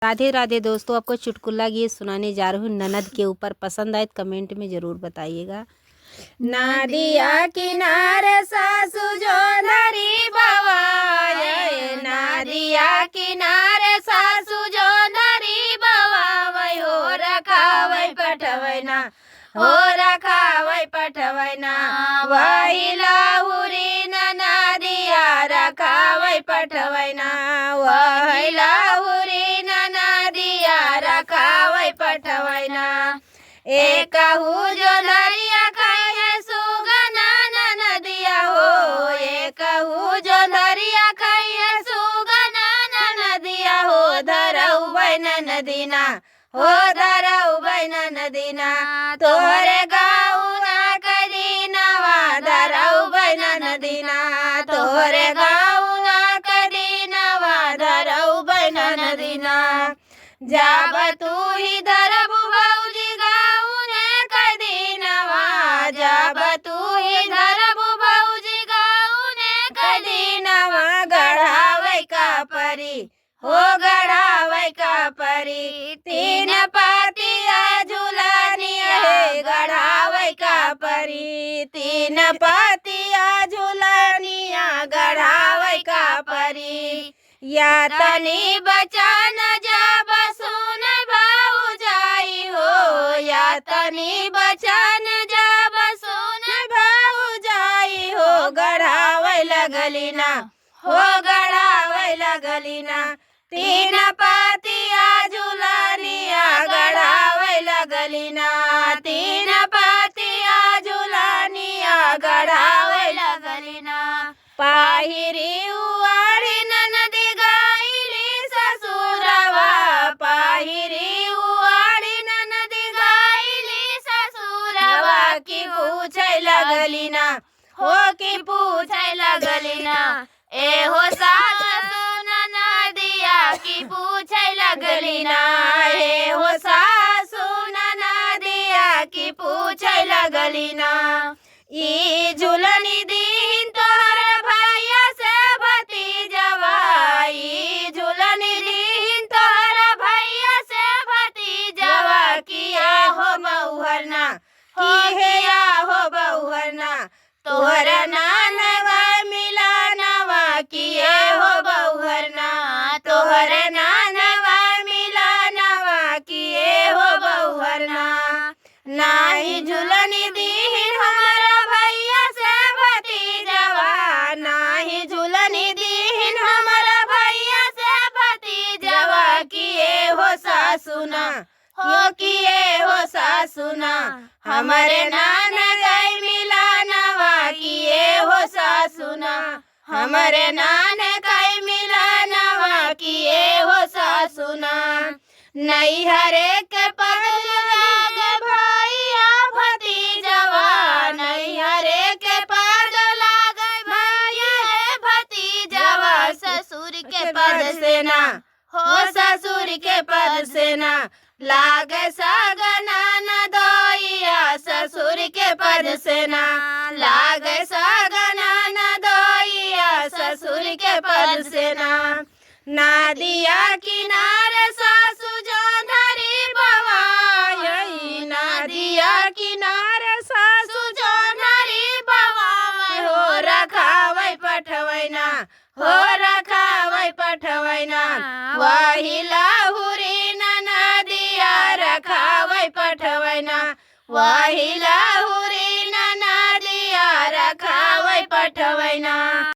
राधे राधे दोस्तों, आपको चुटकुला गीत सुनाने जा रही हूँ ननद के ऊपर। पसंद आए तो कमेंट में ज़रूर बताइएगा। नदिया किनारे सासू जो धरी बवाए, नदिया किनारे सासू जो धरी बवाए, हो रखावै पठवै ना, हो रखावै पठवै ना, वही लाहुरी नदिया रखावै पठवै ना, वही लाहुरी नदिया रखावै पठवै ना। एकहू जो नरिया खाए सुगना नदिया हो, एकहू जो नरिया खाए सुगना नदिया हो, धरऊ बैन नदीना, हो धरऊ बैन नदीना, तोहरे गाँव ना कदीनवा, धरऊ बैन नदीना, तोहरे गाँव ना कदीनवा, धरऊ बैन नदीना। जाब तू ही धरबू भौजी गाँव ने कदीनवा, जाब तू ही धरबू भौजी गाँव ने कदीनवा, गढ़ावै का परी, हो गढ़ावै का परी, तीन पातिया झूलानी है, गढ़ावै का परी, तीन पातिया झूलानिया, गढ़ावै का परी। या तनी बचान जाब सुन भाऊ जाई हो, या तनी बचान जाब सुन भाऊ जाई हो, गढ़ावै लगली ना, हो गढ़ावै लगली ना, तीन पातिया झूलानिया, गढ़ावै लगली ना, तीन पातिया झूलानिया, गढ़ावै लगली ना। पाहिरी उवाड़ी ननदी गाइली ससुरवा, पाहिरी उवाड़ी ननदी गाइली ससुरवा, की पूछै लगली ना, हो की पूछै लगली ना, ए हो सासु ननदिया, की पूछै लगली ना, ए हो सासु ननदिया, की पूछै लगली ना। ई झूलनी दीन तोहर भैया से भतीजवा, ई झूलनी दीन तोहर भैया से भतीजवा, किया हो बहुहरना, किया हो बहुहरना, तोहर नानवा मिलानवा, किए हो बहुहरना, तोहर नानवा मिलानवा, किए हो बहुहरना। नाही झूलनी दीन हमारा भैया से भतीजवा, नाही झूलनी दीन हमारा भैया से भतीजवा, किए हो सासुना, हो किए हो सासुना, हमारे नान गई मिलानवा, किए हो सासुना, हमारे नान गई मिलानवा, किए हो सासुना। नैहरे के पद लाग भैया भतीजवा, नैहरे के पद लाग भैया भतीजवा, ससुर के पद से ना, हो ससुर के पद से ना, लाग सगना नदोइया, ससुर के पद से ना, लाग सगना नदोइया, ससुर के पद से ना। नदिया किनारे सासू जो धरी बवाई, नदिया किनारे सासू जो धरी बवाई, हो रखावै पठवै ना, हो रखावै पठवै ना, वही लाहुरी नदिया रखावै पठवै ना, वही लाहुरी नदिया रखावै पठवै ना।